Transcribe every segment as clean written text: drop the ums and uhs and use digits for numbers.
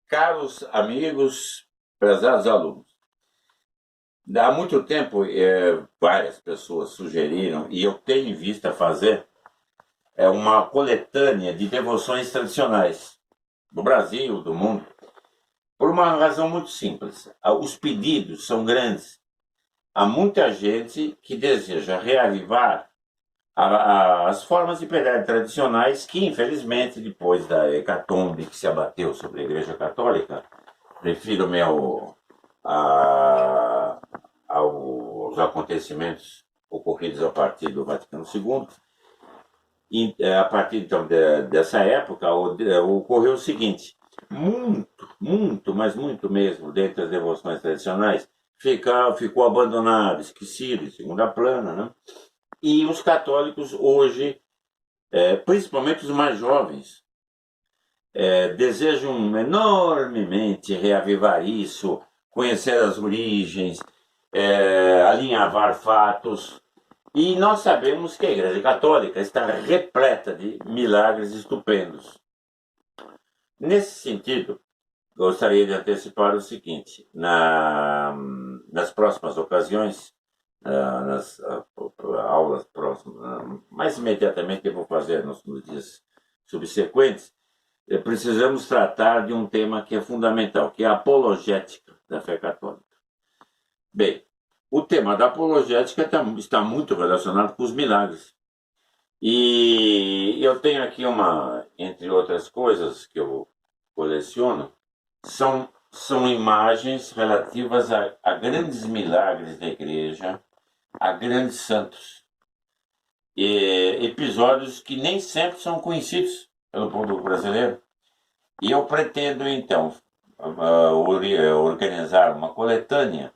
Caros amigos, prezados alunos, há muito tempo várias pessoas sugeriram, e eu tenho em vista fazer, uma coletânea de devoções tradicionais do Brasil, do mundo, por uma razão muito simples. Os pedidos são grandes. Há muita gente que deseja reavivar as formas de piedade tradicionais que, infelizmente, depois da hecatombe que se abateu sobre a Igreja Católica, refiro-me a- aos acontecimentos ocorridos a partir do Vaticano II. E, a partir então dessa época, ocorreu o seguinte: muito, mas muito mesmo, dentre as devoções tradicionais, ficou abandonado, esquecido, em segunda plana, né? E os católicos hoje, principalmente os mais jovens, desejam enormemente reavivar isso, conhecer as origens, alinhavar fatos. E nós sabemos que a Igreja Católica está repleta de milagres estupendos. Nesse sentido, gostaria de antecipar o seguinte: nas próximas ocasiões, nas aulas próximas, mais imediatamente eu vou fazer nos dias subsequentes, precisamos tratar de um tema que é fundamental, que é a apologética da fé católica. Bem, o tema da apologética está muito relacionado com os milagres. E eu tenho aqui entre outras coisas que eu coleciono, são imagens relativas a grandes milagres da igreja, a grandes santos. E episódios que nem sempre são conhecidos pelo povo brasileiro. E eu pretendo, então, organizar uma coletânea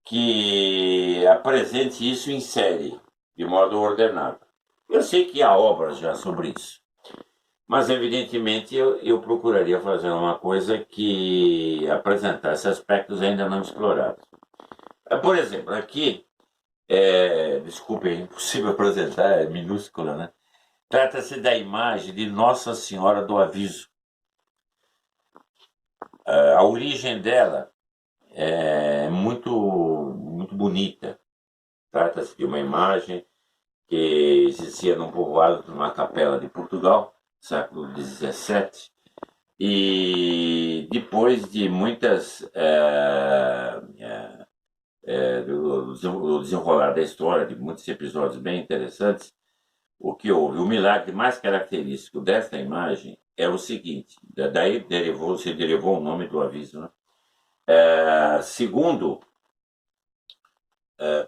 que apresente isso em série, de modo ordenado. Eu sei que há obras já sobre isso, mas evidentemente eu procuraria fazer uma coisa que apresentasse aspectos ainda não explorados. Por exemplo, aqui, desculpe, é impossível apresentar, é minúscula, né? Trata-se da imagem de Nossa Senhora do Aviso. A origem dela é muito bonita. Trata-se de uma imagem que existia num povoado, numa capela de Portugal, século XVII, e depois de muitas do desenrolar da história, de muitos episódios bem interessantes, o que houve, o milagre mais característico desta imagem é o seguinte, daí se derivou o nome do aviso, né? Segundo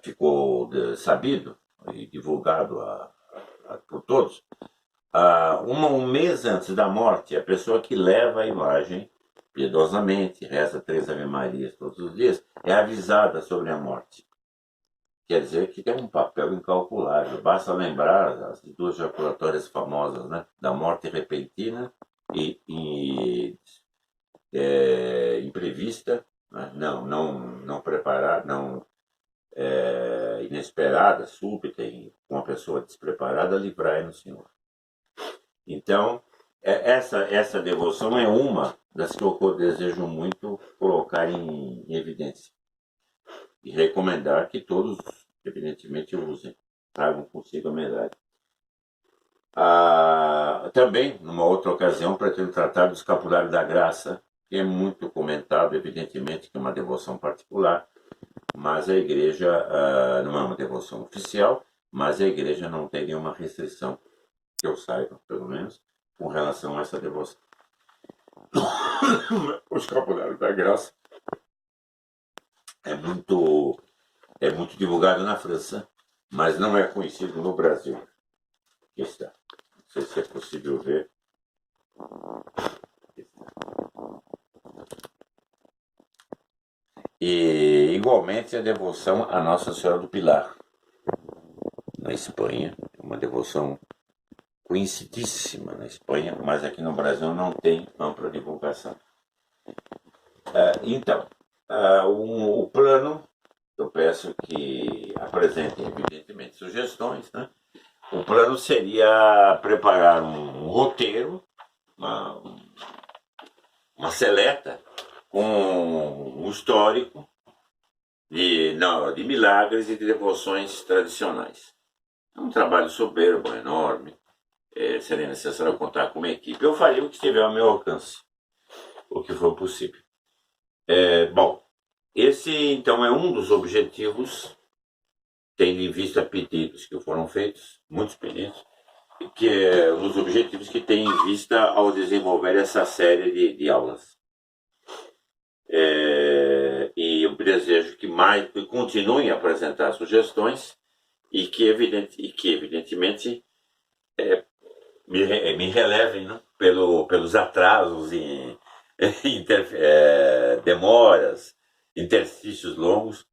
ficou sabido e divulgado por todos, um mês antes da morte, a pessoa que leva a imagem piedosamente, reza 3 Ave-Marias todos os dias, é avisada sobre a morte. Quer dizer que tem um papel incalculável. Basta lembrar as duas jaculatórias famosas, né? Da morte repentina e imprevista, né? Não preparada, não inesperada, súbita, e com uma pessoa despreparada, livrai-nos, Senhor. Então, essa devoção é uma das que eu desejo muito colocar em evidência e recomendar que todos, evidentemente, usem, tragam consigo a medalha. Também, numa outra ocasião, pretendo tratar do escapulário da graça, que é muito comentado, evidentemente, que é uma devoção particular, mas a igreja não é uma devoção oficial, mas a igreja não tem nenhuma restrição, que eu saiba, pelo menos, com relação a essa devoção. O escapulário da graça é muito divulgado na França, mas não é conhecido no Brasil. Aqui está. Não sei se é possível ver. E, igualmente, a devoção a Nossa Senhora do Pilar, na Espanha. É uma devoção conhecidíssima na Espanha, mas aqui no Brasil não tem ampla divulgação. Então, o plano, eu peço que apresentem, evidentemente, sugestões, né? O plano seria preparar um roteiro, uma, uma seleta com um histórico de milagres e de devoções tradicionais. É um trabalho soberbo, enorme. Seria necessário contar com uma equipe. Eu faria o que estiver ao meu alcance, o que for possível. Bom, esse então é um dos objetivos, tendo em vista pedidos que foram feitos, muitos pedidos, que é um dos objetivos que tem em vista ao desenvolver essa série de aulas. E eu desejo que continuem a apresentar sugestões e que evidentemente me relevem, né, pelos atrasos e demoras, interstícios longos,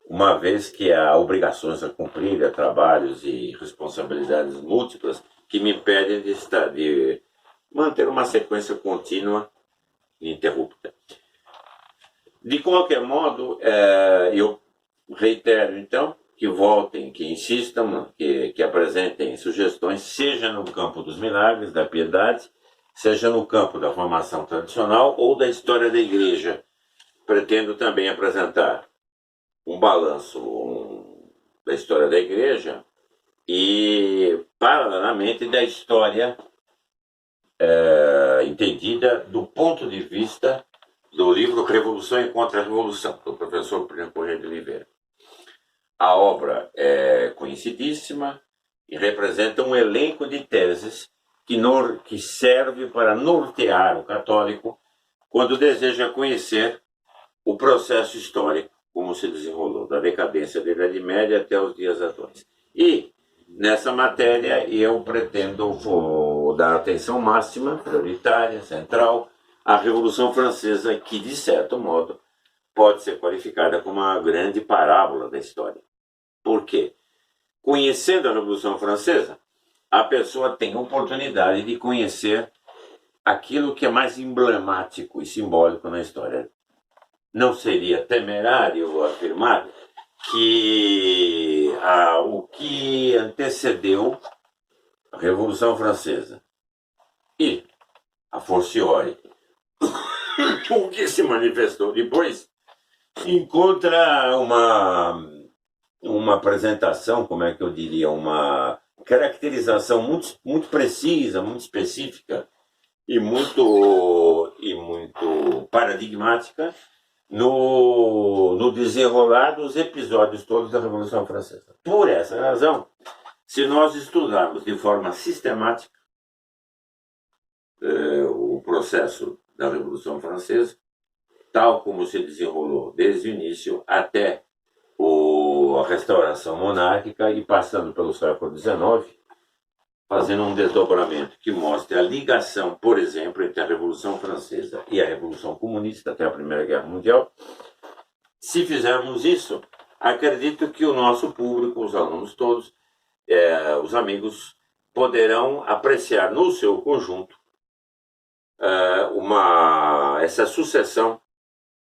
uma vez que há obrigações a cumprir, há trabalhos e responsabilidades múltiplas que me impedem de manter uma sequência contínua e ininterrupta. De qualquer modo, eu reitero, então, que voltem, que insistam, que apresentem sugestões, seja no campo dos milagres, da piedade, seja no campo da formação tradicional ou da história da igreja. Pretendo também apresentar um balanço da história da igreja e, paralelamente, da história entendida do ponto de vista do livro Revolução e Contra-Revolução, do professor Plínio Corrêa de Oliveira. A obra é conhecidíssima e representa um elenco de teses que serve para nortear o católico quando deseja conhecer o processo histórico, como se desenrolou, da decadência da Idade Média até os dias atuais. E, nessa matéria, eu pretendo dar atenção máxima, prioritária, central, à Revolução Francesa, que, de certo modo, pode ser qualificada como uma grande parábola da história. Por quê? Conhecendo a Revolução Francesa, a pessoa tem a oportunidade de conhecer aquilo que é mais emblemático e simbólico na história. Não seria temerário afirmar que o que antecedeu a Revolução Francesa e a fortiori o que se manifestou depois encontra uma apresentação, como é que eu diria, uma caracterização muito precisa, muito específica e muito paradigmática no desenrolar dos episódios todos da Revolução Francesa. Por essa razão, se nós estudarmos de forma sistemática o processo da Revolução Francesa, tal como se desenrolou desde o início até a restauração monárquica e passando pelo século XIX, fazendo um desdobramento que mostre a ligação, por exemplo, entre a Revolução Francesa e a Revolução Comunista até a Primeira Guerra Mundial. Se fizermos isso, acredito que o nosso público, os alunos todos, os amigos, poderão apreciar no seu conjunto essa sucessão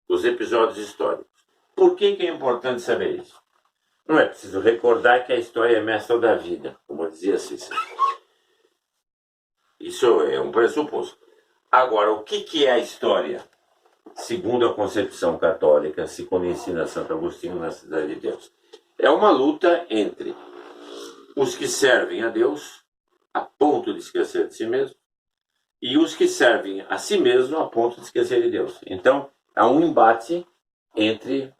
dos episódios históricos. Por que é importante saber isso? Não é preciso recordar que a história é mestra da vida, como dizia Cícero. Isso é um pressuposto. Agora, o que é a história? Segundo a concepção católica, segundo ensina Santo Agostinho na Cidade de Deus, é uma luta entre os que servem a Deus a ponto de esquecer de si mesmo e os que servem a si mesmo a ponto de esquecer de Deus. Então, há um embate entre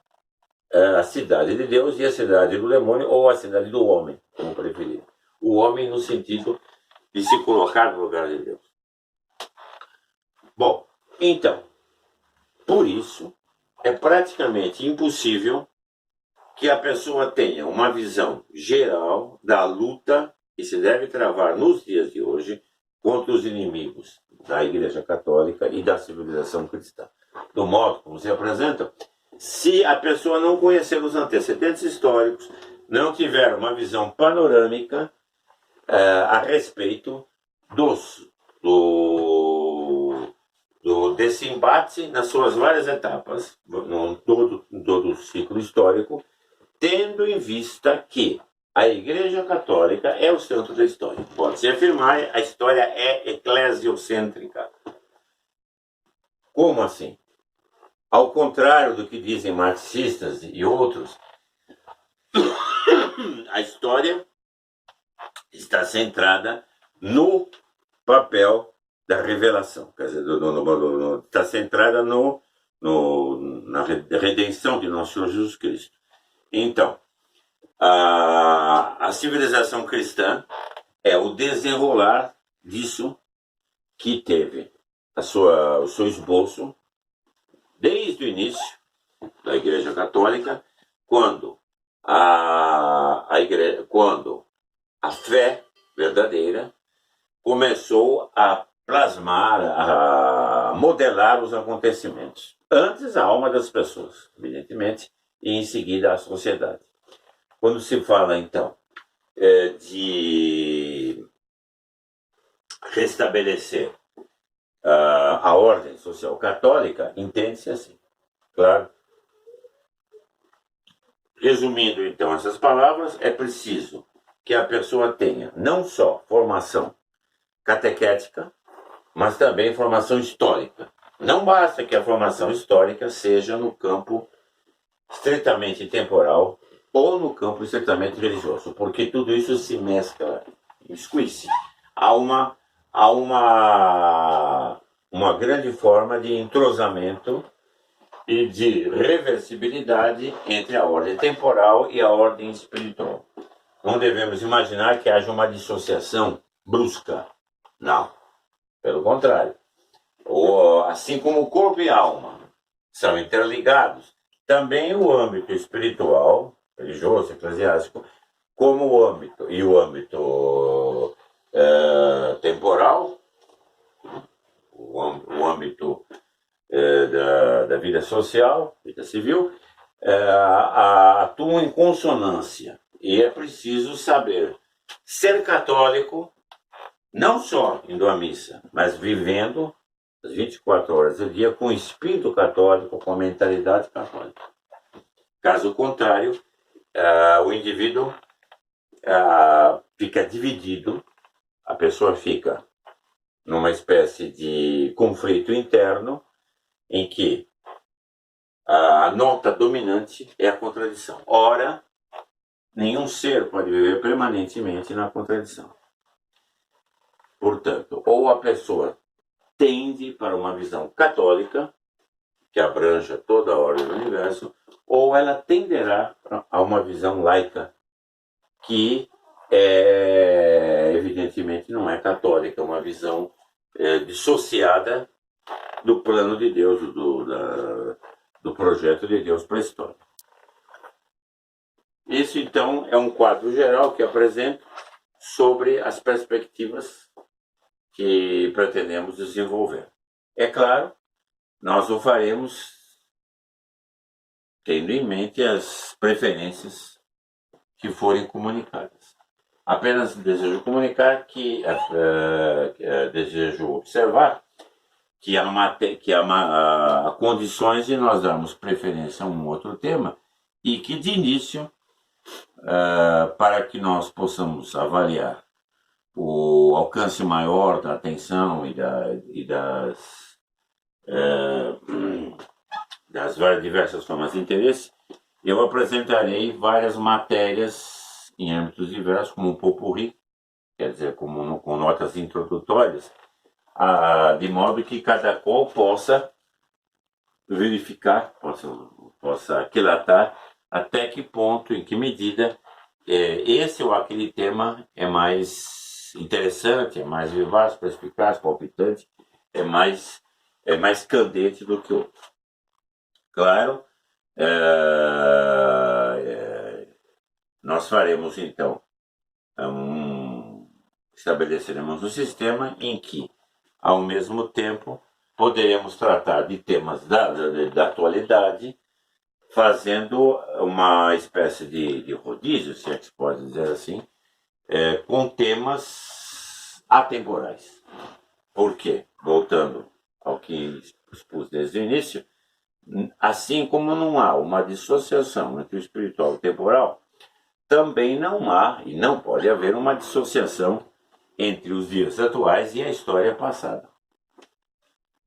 a cidade de Deus e a cidade do demônio, ou a cidade do homem, como preferir. O homem no sentido de se colocar no lugar de Deus. Bom, então, por isso, é praticamente impossível que a pessoa tenha uma visão geral da luta que se deve travar nos dias de hoje contra os inimigos da Igreja Católica e da civilização cristã. Do modo como se apresenta, se a pessoa não conhecer os antecedentes históricos, não tiver uma visão panorâmica a respeito desse embate nas suas várias etapas, todo o ciclo histórico, tendo em vista que a Igreja Católica é o centro da história. Pode-se afirmar, a história é eclesiocêntrica. Como assim? Ao contrário do que dizem marxistas e outros, a história está centrada no papel da revelação, quer dizer, está centrada na redenção de nosso Senhor Jesus Cristo. Então, a civilização cristã é o desenrolar disso que teve o seu esboço desde o início da Igreja Católica, quando quando a fé verdadeira começou a plasmar, a modelar os acontecimentos. Antes a alma das pessoas, evidentemente, e em seguida a sociedade. Quando se fala, então, de restabelecer a ordem social católica, entende-se assim, claro. Resumindo, então, essas palavras, é preciso que a pessoa tenha não só formação catequética, mas também formação histórica. Não basta que a formação histórica seja no campo estritamente temporal ou no campo estritamente religioso, porque tudo isso se mescla, esquece. Há uma grande forma de entrosamento e de reversibilidade entre a ordem temporal e a ordem espiritual. Não devemos imaginar que haja uma dissociação brusca. Não. Pelo contrário. Assim como o corpo e a alma são interligados, também o âmbito espiritual, religioso, eclesiástico, como o âmbito temporal, o âmbito da vida social, vida civil, atuam em consonância. E é preciso saber ser católico, não só indo à missa, mas vivendo as 24 horas do dia com o espírito católico, com a mentalidade católica. Caso contrário, o indivíduo fica dividido, a pessoa fica numa espécie de conflito interno em que a nota dominante é a contradição. Ora, nenhum ser pode viver permanentemente na contradição. Portanto, ou a pessoa tende para uma visão católica, que abranja toda a ordem do universo, ou ela tenderá a uma visão laica, que evidentemente não é católica, é uma visão dissociada do plano de Deus, do projeto de Deus para a história. Isso, então, é um quadro geral que apresento sobre as perspectivas que pretendemos desenvolver. É claro, nós o faremos tendo em mente as preferências que forem comunicadas. Apenas desejo comunicar que desejo observar que há condições de nós darmos preferência a um outro tema e que, de início, para que nós possamos avaliar o alcance maior da atenção e das diversas formas de interesse, eu apresentarei várias matérias em âmbitos diversos, como um pot-pourri, quer dizer, com notas introdutórias, de modo que cada qual possa verificar, possa aquilatar até que ponto, em que medida esse ou aquele tema é mais interessante, é mais vivaz, perspicaz, palpitante, é mais candente do que outro. Claro, nós faremos então, estabeleceremos um sistema em que, ao mesmo tempo, poderemos tratar de temas da atualidade, fazendo uma espécie de rodízio, se é que se pode dizer assim, com temas atemporais. Por quê? Voltando ao que expus desde o início, assim como não há uma dissociação entre o espiritual e o temporal, também não há e não pode haver uma dissociação entre os dias atuais e a história passada.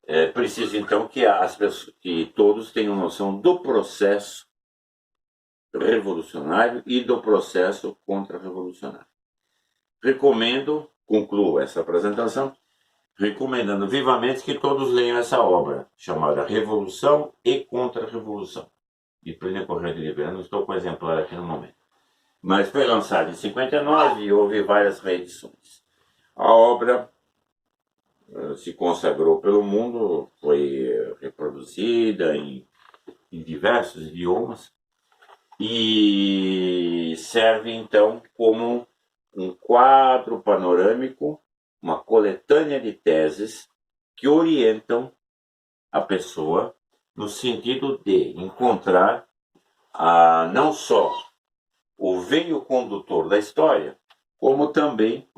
É preciso, então, que que todos tenham noção do processo revolucionário e do processo contra-revolucionário. Concluo essa apresentação, recomendando vivamente que todos leiam essa obra, chamada Revolução e Contra-Revolução, de Plínio Correia de Oliveira. Não estou com o exemplar aqui no momento. Mas foi lançado em 59 e houve várias reedições. A obra se consagrou pelo mundo, foi reproduzida em diversos idiomas e serve então como um quadro panorâmico, uma coletânea de teses que orientam a pessoa no sentido de encontrar não só o veio condutor da história, como também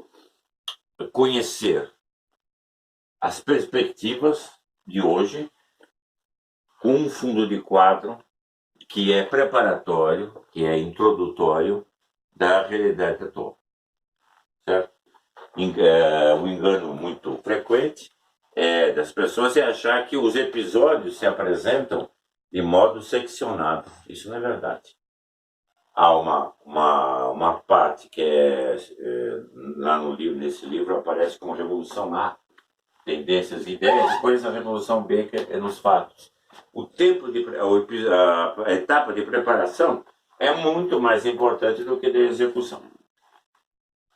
conhecer as perspectivas de hoje com um fundo de quadro que é preparatório, que é introdutório da realidade atual. Certo? Um engano muito frequente das pessoas é achar que os episódios se apresentam de modo seccionado. Isso não é verdade. Há uma parte que lá no livro, nesse livro, aparece como Revolução A, tendências e ideias, depois a Revolução B, que é nos fatos. A etapa de preparação é muito mais importante do que a execução.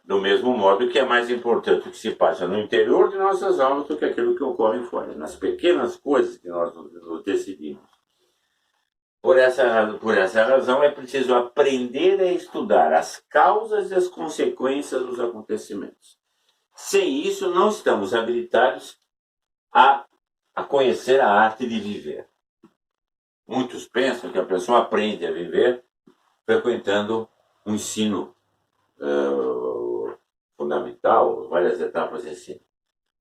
Do mesmo modo que é mais importante o que se passa no interior de nossas almas do que aquilo que ocorre fora, nas pequenas coisas que nós nos decidimos. Por essa razão, é preciso aprender a estudar as causas e as consequências dos acontecimentos. Sem isso, não estamos habilitados a conhecer a arte de viver. Muitos pensam que a pessoa aprende a viver frequentando um ensino fundamental, várias etapas de ensino.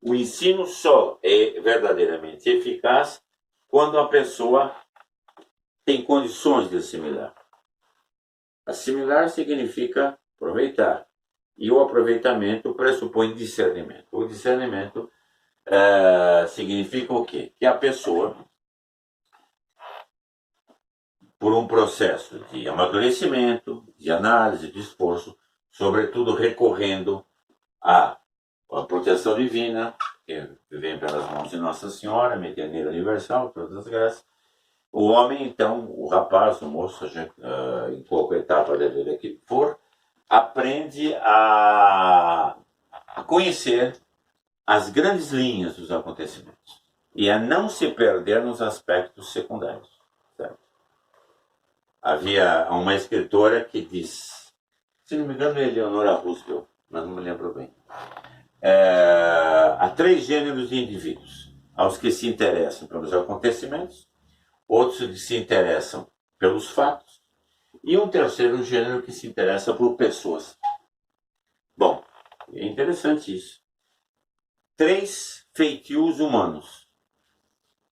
O ensino só é verdadeiramente eficaz quando a pessoa tem condições de assimilar. Assimilar significa aproveitar. E o aproveitamento pressupõe discernimento. O discernimento significa o quê? Que a pessoa, por um processo de amadurecimento, de análise, de esforço, sobretudo recorrendo à proteção divina, que vem pelas mãos de Nossa Senhora, medianeira universal, todas as graças, o homem, então, o rapaz, o moço, em qualquer etapa da vida que for, aprende a conhecer as grandes linhas dos acontecimentos e a não se perder nos aspectos secundários. Certo? Havia uma escritora que diz, se não me engano é Eleonora Roosevelt, mas não me lembro bem, há 3 gêneros de indivíduos: aos que se interessam pelos acontecimentos, outros que se interessam pelos fatos, e um terceiro gênero que se interessa por pessoas. Bom, é interessante isso. 3 feitios humanos.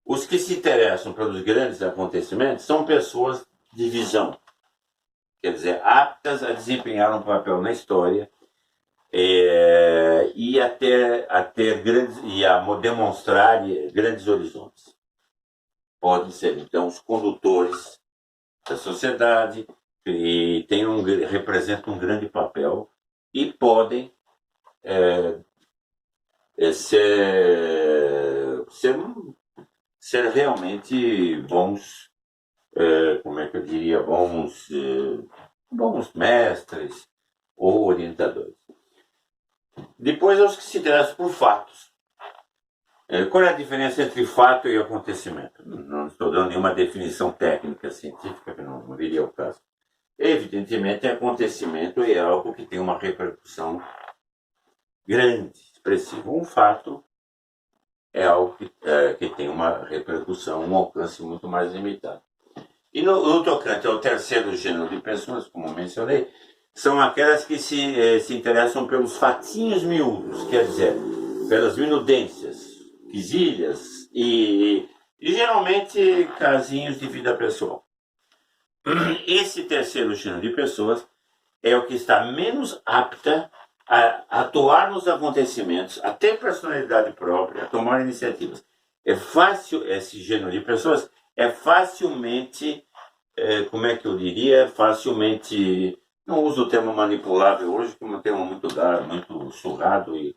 Os que se interessam pelos grandes acontecimentos são pessoas de visão, quer dizer, aptas a desempenhar um papel na história e a ter grandes, e a demonstrar grandes horizontes. Podem ser, então, os condutores da sociedade, e representam um grande papel e podem ser realmente bons, como é que eu diria, bons mestres ou orientadores. Depois, os que se interessam por fatos. Qual é a diferença entre fato e acontecimento? Não estou dando nenhuma definição técnica, científica, que não viria ao caso. Evidentemente, acontecimento é algo que tem uma repercussão grande, expressiva. Um fato é algo que tem uma repercussão, um alcance muito mais limitado. E no tocante ao terceiro gênero de pessoas, como mencionei, são aquelas que se interessam pelos fatinhos miúdos, quer dizer, pelas minudências, quesilhas e geralmente casinhos de vida pessoal. Esse terceiro gênero de pessoas é o que está menos apta a atuar nos acontecimentos, a ter personalidade própria, a tomar iniciativas. é fácil, esse gênero de pessoas é facilmente, como é que eu diria, facilmente, não uso o termo manipulável hoje, que é um termo muito dado, muito surrado e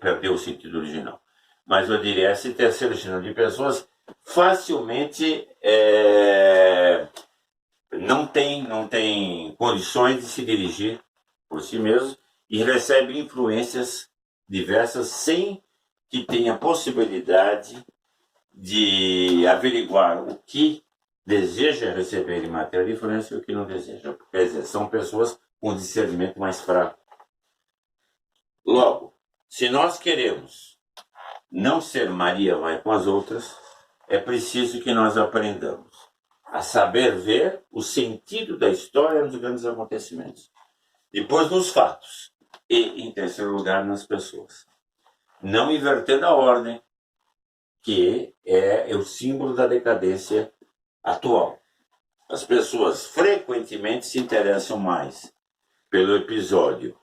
perdeu o sentido original. Mas eu diria, esse terceiro gênero de pessoas facilmente não tem condições de se dirigir por si mesmo e recebe influências diversas sem que tenha possibilidade de averiguar o que deseja receber em matéria de influência e o que não deseja. Quer dizer, são pessoas com discernimento mais fraco. Logo, se nós queremos não ser Maria vai com as outras, é preciso que nós aprendamos a saber ver o sentido da história nos grandes acontecimentos. Depois nos fatos. E, em terceiro lugar, nas pessoas. Não invertendo a ordem, que é o símbolo da decadência atual. As pessoas frequentemente se interessam mais pelo episódio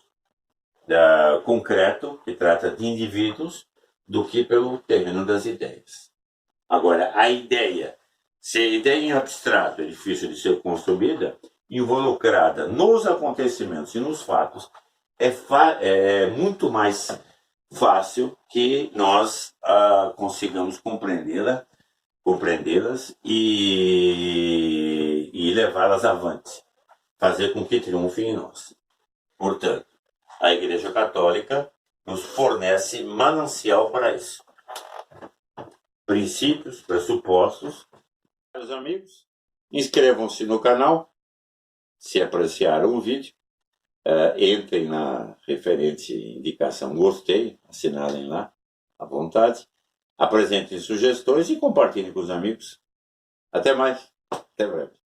concreto, que trata de indivíduos, do que pelo terreno das ideias. Agora, a ideia, se a ideia em abstrato é difícil de ser construída, involucrada nos acontecimentos e nos fatos, é muito mais fácil que nós consigamos compreendê-las e levá-las avante, fazer com que triunfem em nós. Portanto, a Igreja Católica nos fornece manancial para isso. Princípios, pressupostos. Meus amigos, inscrevam-se no canal, se apreciaram o vídeo, entrem na referente indicação gostei, assinalem lá à vontade, apresentem sugestões e compartilhem com os amigos. Até mais, até breve.